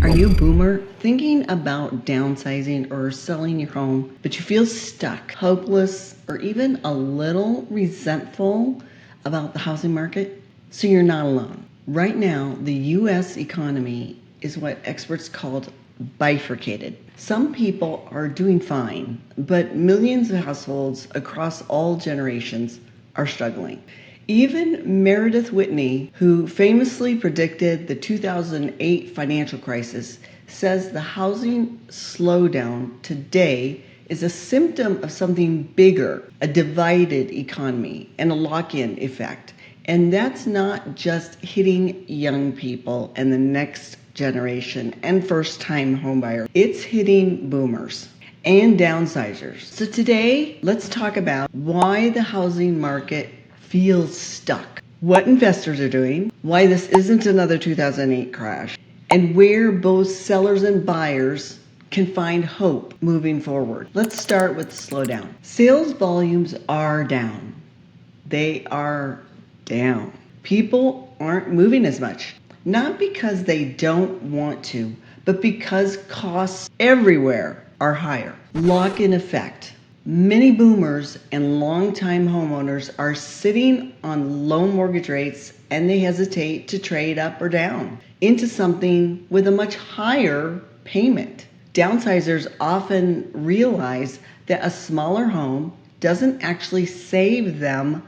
Are you a boomer thinking about downsizing or selling your home, but you feel stuck, hopeless, or even a little resentful about the housing market? So you're not alone. Right now, the U.S. economy is what experts called bifurcated. Some people are doing fine, but millions of households across all generations are struggling. Even Meredith Whitney, who famously predicted the 2008 financial crisis, says the housing slowdown today is a symptom of something bigger, a divided economy and a lock-in effect. And that's not just hitting young people and the next generation and first-time homebuyers. It's hitting boomers and downsizers. So today, let's talk about why the housing market feels stuck, what investors are doing, why this isn't another 2008 crash, and where both sellers and buyers can find hope moving forward. Let's start with the slowdown. Sales volumes are down. They are down. People aren't moving as much, not because they don't want to, but because costs everywhere are higher. Lock-in effect. Many boomers and longtime homeowners are sitting on low mortgage rates and they hesitate to trade up or down into something with a much higher payment. Downsizers often realize that a smaller home doesn't actually save them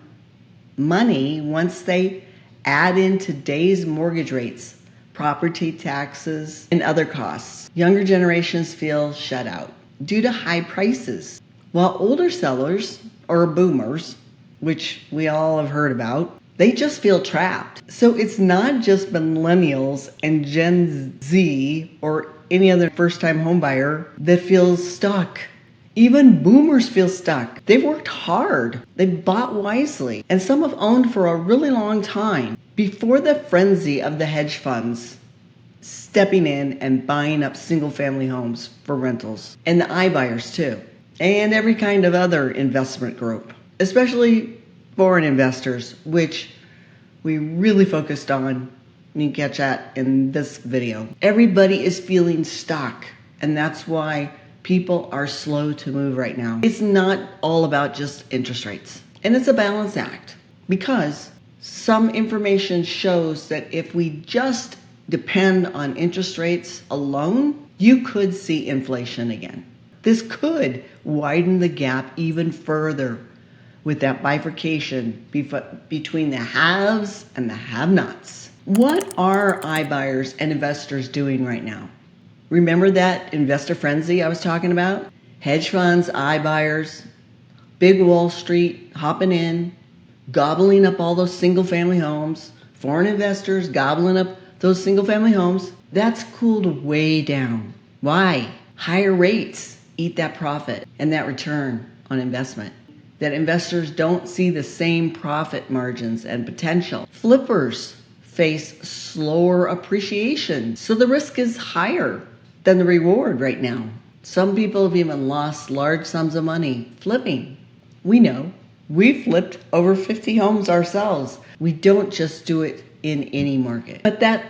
money once they add in today's mortgage rates, property taxes, and other costs. Younger generations feel shut out due to high prices, while older sellers, or boomers, which we all have heard about, they just feel trapped. So it's not just millennials and Gen Z or any other first-time homebuyer that feels stuck. Even boomers feel stuck. They've worked hard. They've bought wisely. And some have owned for a really long time before the frenzy of the hedge funds stepping in and buying up single-family homes for rentals. And the iBuyers too. And every kind of other investment group, especially foreign investors, which we really focused on. You can catch that in this video. Everybody is feeling stuck, and that's why people are slow to move right now. It's not all about just interest rates, and it's a balance act, because some information shows that if we just depend on interest rates alone, you could see inflation again. This could widen the gap even further with that bifurcation between the haves and the have-nots. What are iBuyers and investors doing right now? Remember that investor frenzy I was talking about? Hedge funds, iBuyers, big Wall Street hopping in, gobbling up all those single-family homes, foreign investors gobbling up those single-family homes. That's cooled way down. Why? Higher rates eat that profit and that return on investment. That investors don't see the same profit margins and potential. Flippers face slower appreciation, so the risk is higher than the reward right now. Some people have even lost large sums of money flipping. We know. We flipped over 50 homes ourselves. We don't just do it in any market. But that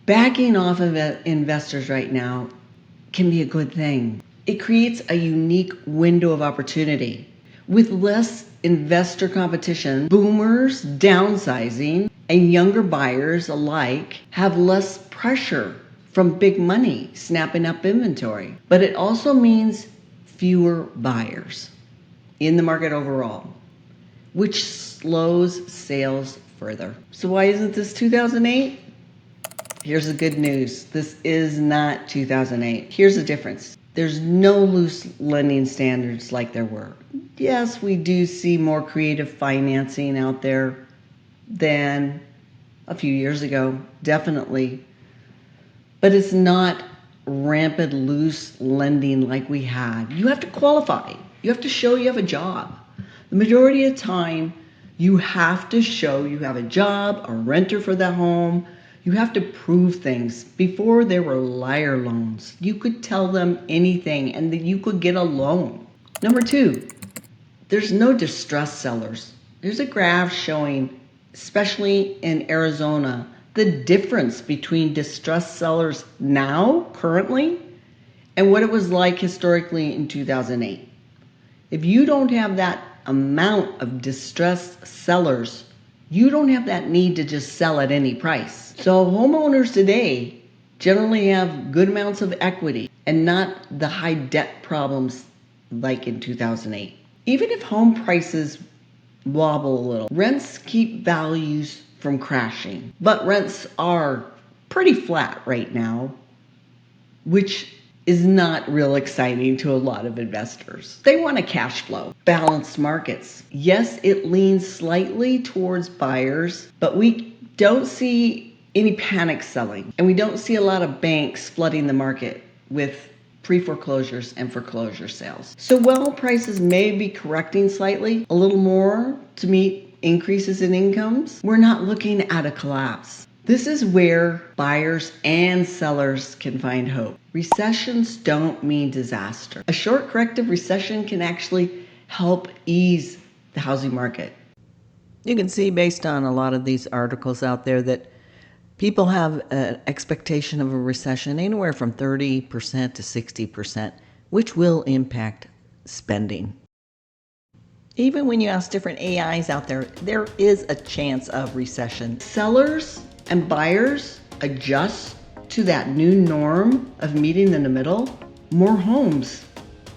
backing off of investors right now can be a good thing. It creates a unique window of opportunity. With less investor competition, boomers downsizing and younger buyers alike have less pressure from big money snapping up inventory. But it also means fewer buyers in the market overall, which slows sales further. So why isn't this 2008? Here's the good news. This is not 2008. Here's the difference. There's no loose lending standards like there were. Yes, we do see more creative financing out there than a few years ago, definitely. But it's not rampant loose lending like we had. You have to qualify. You have to show you have a job. The majority of the time, you have to show you have a job, a renter for that home. You have to prove things. Before, there were liar loans. You could tell them anything and that you could get a loan. Number two, there's no distressed sellers. There's a graph showing, especially in Arizona, the difference between distressed sellers now, currently, and what it was like historically in 2008. If you don't have that amount of distressed sellers, you don't have that need to just sell at any price. So homeowners today generally have good amounts of equity and not the high debt problems like in 2008. Even if home prices wobble a little, rents keep values from crashing. But rents are pretty flat right now, which is not real exciting to a lot of investors. They want a cash flow, balanced markets. Yes, it leans slightly towards buyers, but we don't see any panic selling, and we don't see a lot of banks flooding the market with pre-foreclosures and foreclosure sales. So while prices may be correcting slightly, a little more to meet increases in incomes, we're not looking at a collapse. This is where buyers and sellers can find hope. Recessions don't mean disaster. A short corrective recession can actually help ease the housing market. You can see based on a lot of these articles out there that people have an expectation of a recession anywhere from 30% to 60%, which will impact spending. Even when you ask different AIs out there, there is a chance of recession. Sellers and buyers adjust to that new norm of meeting in the middle. More homes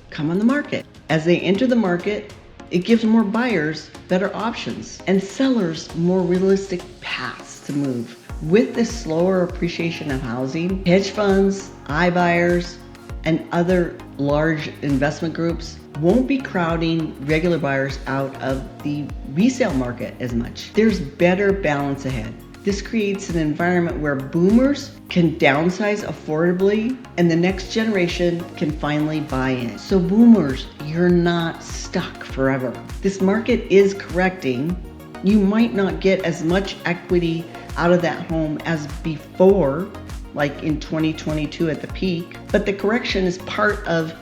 come on the market. As they enter the market, it gives more buyers better options and sellers more realistic paths to move. With this slower appreciation of housing, hedge funds, iBuyers, and other large investment groups won't be crowding regular buyers out of the resale market as much. There's better balance ahead. This creates an environment where boomers can downsize affordably and the next generation can finally buy in. So boomers, you're not stuck forever. This market is correcting. You might not get as much equity out of that home as before, like in 2022 at the peak, but the correction is part of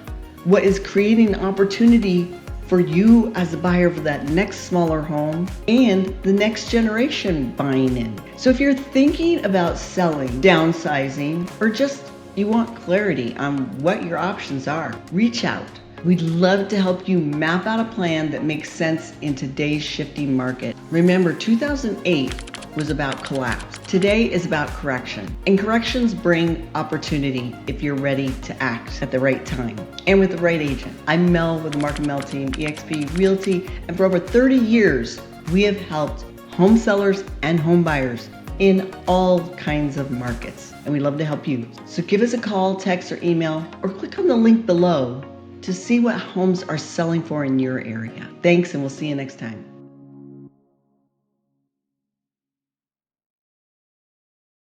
what is creating an opportunity for you as a buyer for that next smaller home and the next generation buying in. So if you're thinking about selling, downsizing, or just you want clarity on what your options are, reach out. We'd love to help you map out a plan that makes sense in today's shifting market. Remember, 2008 was about collapse. Today is about correction. And corrections bring opportunity if you're ready to act at the right time and with the right agent. I'm Mel with the Mark and Mel team, eXp Realty, and for over 30 years, we have helped home sellers and home buyers in all kinds of markets. And we love to help you. So give us a call, text, or email, or click on the link below to see what homes are selling for in your area. Thanks, and we'll see you next time.